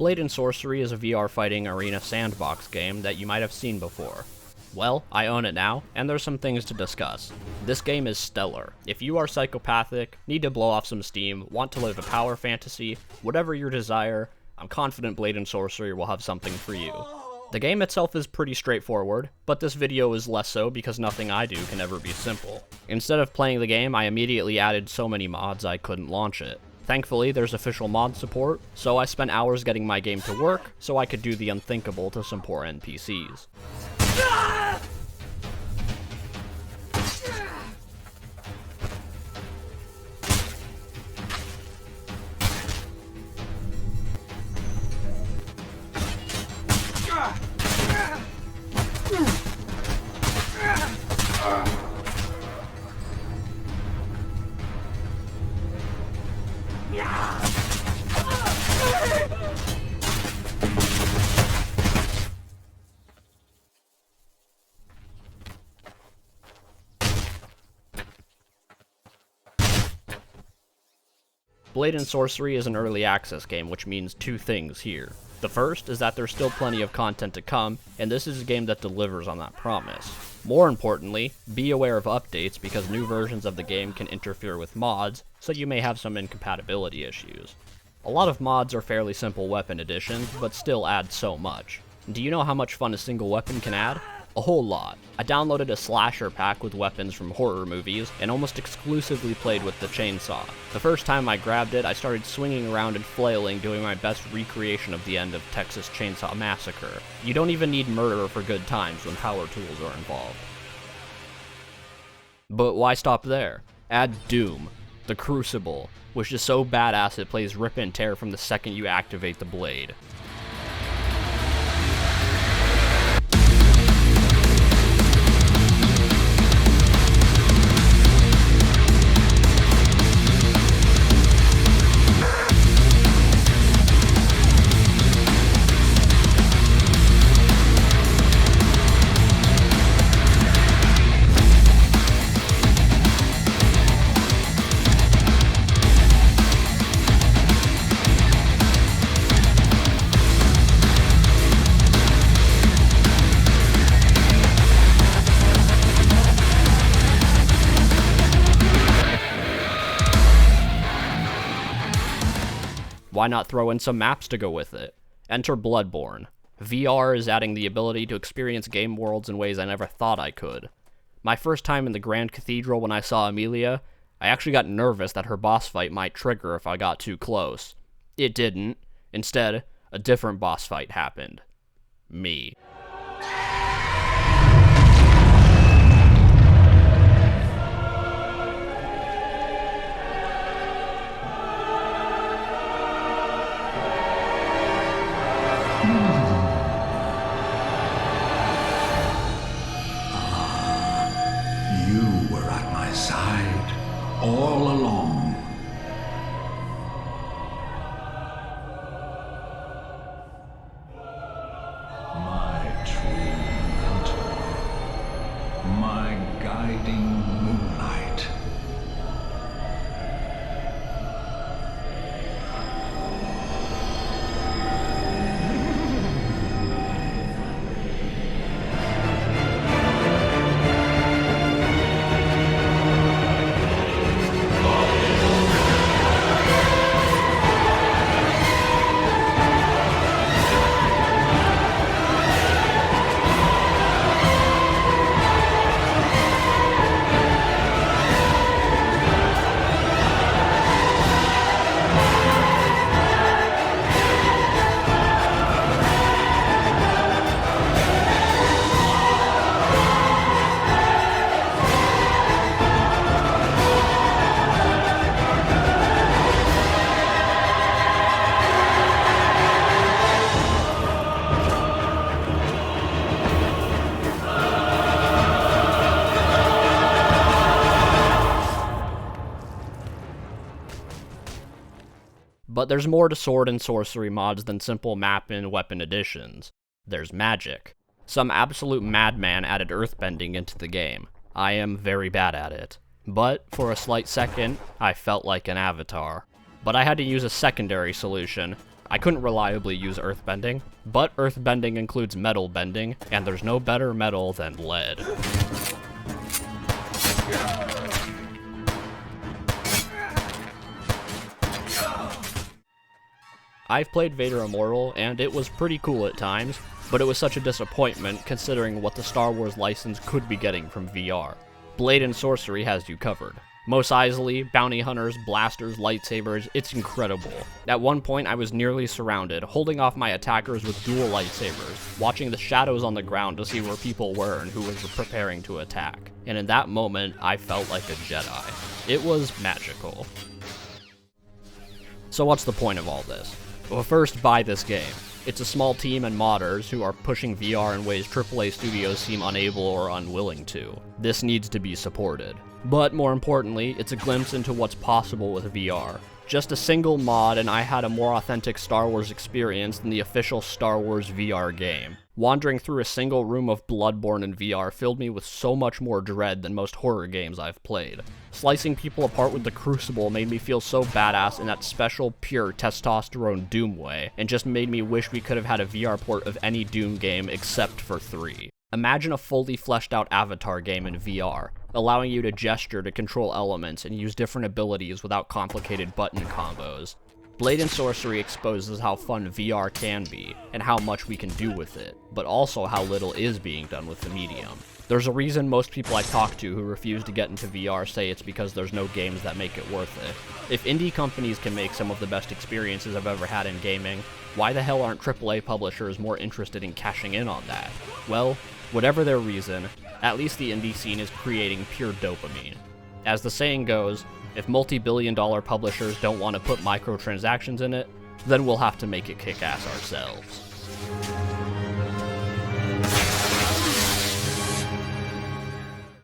Blade and Sorcery is a VR fighting arena sandbox game that you might have seen before. Well, I own it now, and there's some things to discuss. This game is stellar. If you are psychopathic, need to blow off some steam, want to live a power fantasy, whatever your desire, I'm confident Blade and Sorcery will have something for you. The game itself is pretty straightforward, but this video is less so because nothing I do can ever be simple. Instead of playing the game, I immediately added so many mods I couldn't launch it. Thankfully, there's official mod support, so I spent hours getting my game to work so I could do the unthinkable to some poor NPCs. Blade and Sorcery is an early access game, which means two things here. The first is that there's still plenty of content to come, and this is a game that delivers on that promise. More importantly, be aware of updates because new versions of the game can interfere with mods, so you may have some incompatibility issues. A lot of mods are fairly simple weapon additions, but still add so much. Do you know how much fun a single weapon can add? A whole lot. I downloaded a slasher pack with weapons from horror movies, and almost exclusively played with the chainsaw. The first time I grabbed it, I started swinging around and flailing, doing my best recreation of the end of Texas Chainsaw Massacre. You don't even need murder for good times when power tools are involved. But why stop there? Add Doom, the Crucible, which is so badass it plays rip and tear from the second you activate the blade. Why not throw in some maps to go with it? Enter Bloodborne. VR is adding the ability to experience game worlds in ways I never thought I could. My first time in the Grand Cathedral when I saw Amelia, I actually got nervous that her boss fight might trigger if I got too close. It didn't. Instead, a different boss fight happened. Me. You were at my side all along. My true mentor, my guiding moonlight. But there's more to Sword and Sorcery mods than simple map and weapon additions. There's magic. Some absolute madman added earthbending into the game. I am very bad at it. But, for a slight second, I felt like an avatar. But I had to use a secondary solution. I couldn't reliably use earthbending, but earthbending includes metal bending, and there's no better metal than lead. I've played Vader Immortal, and it was pretty cool at times, but it was such a disappointment considering what the Star Wars license could be getting from VR. Blade and Sorcery has you covered. Mos Eisley, bounty hunters, blasters, lightsabers, it's incredible. At one point I was nearly surrounded, holding off my attackers with dual lightsabers, watching the shadows on the ground to see where people were and who was preparing to attack. And in that moment, I felt like a Jedi. It was magical. So what's the point of all this? Well, first, buy this game. It's a small team and modders who are pushing VR in ways AAA studios seem unable or unwilling to. This needs to be supported. But more importantly, it's a glimpse into what's possible with VR. Just a single mod and I had a more authentic Star Wars experience than the official Star Wars VR game. Wandering through a single room of Bloodborne in VR filled me with so much more dread than most horror games I've played. Slicing people apart with the Crucible made me feel so badass in that special, pure testosterone Doom way, and just made me wish we could have had a VR port of any Doom game except for 3. Imagine a fully fleshed out Avatar game in VR, allowing you to gesture to control elements and use different abilities without complicated button combos. Blade and Sorcery exposes how fun VR can be, and how much we can do with it, but also how little is being done with the medium. There's a reason most people I talk to who refuse to get into VR say it's because there's no games that make it worth it. If indie companies can make some of the best experiences I've ever had in gaming, why the hell aren't AAA publishers more interested in cashing in on that? Well, whatever their reason, at least the indie scene is creating pure dopamine. As the saying goes, if multi-billion-dollar publishers don't want to put microtransactions in it, then we'll have to make it kick ass ourselves.